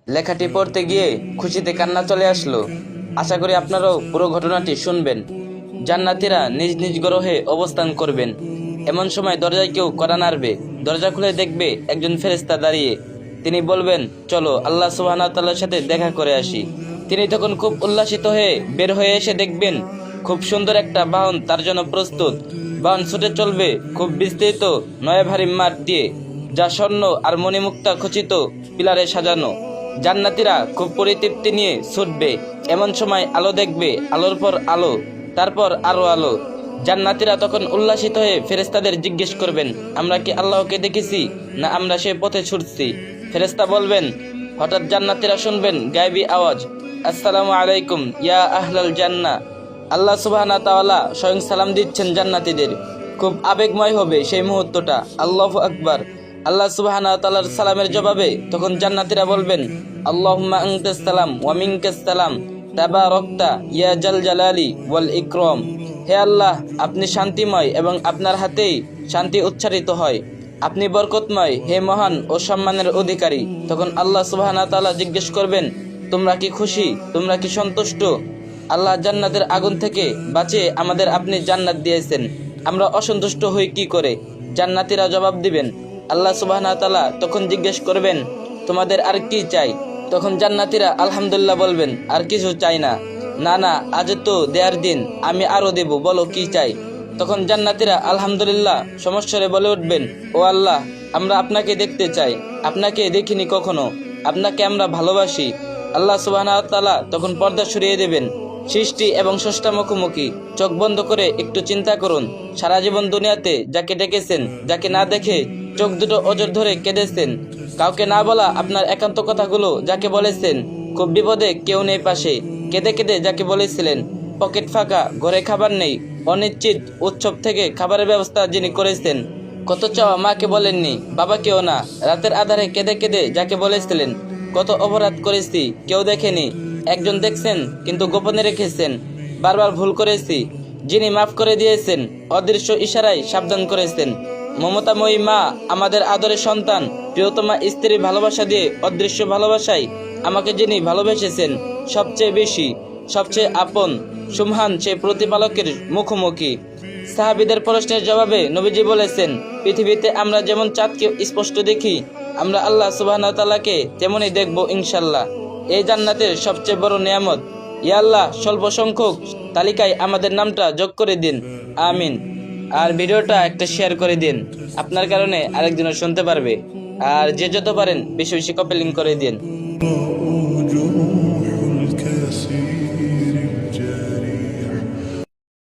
লেখাটি পড়তে গিয়ে খুশিতে কান্না চলে আসলো। আশা করি আপনারাও পুরো ঘটনাটি শুনবেন। জান্নাতীরা নিজ নিজ গ্রহে অবস্থান করবেন। এমন সময় দরজায় কেউ কড়া নাড়বে। দরজা খুলে দেখবে একজন ফেরেশতা দাঁড়িয়ে। তিনি বলবেন, চলো আল্লাহ সুবহানাহু ওয়া তাআলার সাথে দেখা করে আসি। তিনি তখন খুব উল্লাসিত হয়ে বের হয়ে এসে দেখবেন খুব সুন্দর একটা বাহন তার জন্য প্রস্তুত। বাহন ছুটে চলবে খুব বিস্তৃত নয় ভারী মাঠ দিয়ে, যা স্বর্ণ আর মণিমুক্তা খচিত পিলারে সাজানো। জান্নাতীরা খুব পরিতৃপ্তি নিয়ে ছুটবে। এমন সময় আলো দেখবে, আলোর পর আলো, তারপর আরো আলো। জান্নাতীরা তখন উল্লাসিত হয়ে ফেরেশতাদের জিজ্ঞেস করবেন, আমরা কি আল্লাহকে দেখেছি, না আমরা সে পথে ছুটছি? ফেরেশতা বলবেন, হঠাৎ জান্নাতীরা শুনবেন গায়েবী আওয়াজ, আসসালামু আলাইকুম ইয়া আহলাল জান্নাহ। আল্লাহ সুবহানাহু ওয়া তাআলা স্বয়ং সালাম দিচ্ছেন জান্নাতীদের। খুব আবেগময় হবে সেই মুহূর্তটা। আল্লাহু আকবার। আল্লাহ সুবহানাহু ওয়া তাআলার সালামের জবাবে তখন জান্নাতীরা বলবেন, আল্লাহুম্মা আনতাস সালাম ওয়া মিনকাস সালাম তাবারাকতা ইয়া জাল জালালি ওয়াল ইকরাম। হে আল্লাহ, আপনি শান্তিময় এবং আপনার হাতেই শান্তি উচ্চারিত হয়। আপনি বরকতময়, হে মহান ও সম্মানের অধিকারী। তখন আল্লাহ সুবহানাহু ওয়া তাআলা জিজ্ঞেস করবেন, তোমরা কি খুশি, তোমরা কি সন্তুষ্ট? আল্লাহ জান্নাতের আগুন থেকে বাঁচিয়ে আমাদের আপনি জান্নাত দিয়েছেন, আমরা অসন্তুষ্ট হই কি করে? জান্নাতীরা জবাব দিবেন, আল্লাহ সুবহানাহু ওয়া তাআলা তখন জিজ্ঞেস করবেন, তোমাদের আর কি চাই? তখন জান্নাতীরা আলহামদুলিল্লাহ বলবেন, আর কিছু চাই না। না না, আজ তো দেয়ার দিন, আমি আরো দেব, বলো কি চাই? তখন জান্নাতীরা আলহামদুলিল্লাহ সমস্বরে বলে উঠবেন, ও আল্লাহ, আমরা আপনাকে দেখতে চাই, আপনাকে দেখিনি কখনো, আপনাকে আমরা ভালোবাসি। আল্লাহ সুবহানাহু ওয়া তাআলা তখন পর্দা সরিয়ে দেবেন। সৃষ্টি এবং স্রষ্টা মুখোমুখি। চোখ বন্ধ করে একটু চিন্তা করুন, সারা জীবন দুনিয়াতে যাকে ডেকেছেন, যাকে না দেখে চোখ দুটো অজর ধরে কেঁদেছেন, কাউকে না বলা আপনার একান্ত কথাগুলো যাকে বলেছেন, খুব বিপদে কেউ নেই পাশে, কেঁদে কেঁদে যাকে বলেছিলেন, পকেট ফাঁকা, ঘরে খাবার নেই, অনিশ্চিত উৎসব থেকে খাবারের ব্যবস্থা যিনি করেছেন, কত চাওয়া মাকে বলেননি, বাবাকেও না, রাতের আধারে কেঁদে কেঁদে যাকে বলেছিলেন, কত অপরাধ করেছি কেউ দেখেনি, একজন দেখছেন কিন্তু গোপনে রেখেছেন, বারবার ভুল করেছি, যিনি মাফ করে দিয়েছেন, অদৃশ্য ইশারায় সাবধান করেছেন। মমতাময়ী মা, আমাদের আদরের সন্তান, প্রিয়তমা স্ত্রীর ভালোবাসা দিয়ে অদৃশ্য ভালোবাসায় আমাকে যিনি ভালোবেসেছেন সবচেয়ে বেশি, সবচেয়ে আপন, সুমহান সেই প্রতিপালকের মুখোমুখি। সাহাবীদের প্রশ্নের জবাবে নবীজি বলেছেন, পৃথিবীতে আমরা যেমন চাঁদকে স্পষ্ট দেখি, আমরা আল্লাহ সুবহানাহু ওয়া তাআলাকে তেমনই দেখব ইনশাআল্লাহ। এই জান্নাতের সবচেয়ে বড় নিয়ামত। ইয়া আল্লাহ, স্বল্প সংখ্যক তালিকায় আমাদের নামটা যোগ করে দিন, আমিন। আর ভিডিওটা একটা শেয়ার করে দিন, আপনার কারণে আরেকজনও শুনতে পারবে। আর যে যত পারেন বেশি বেশি কপি লিঙ্ক করে দিন।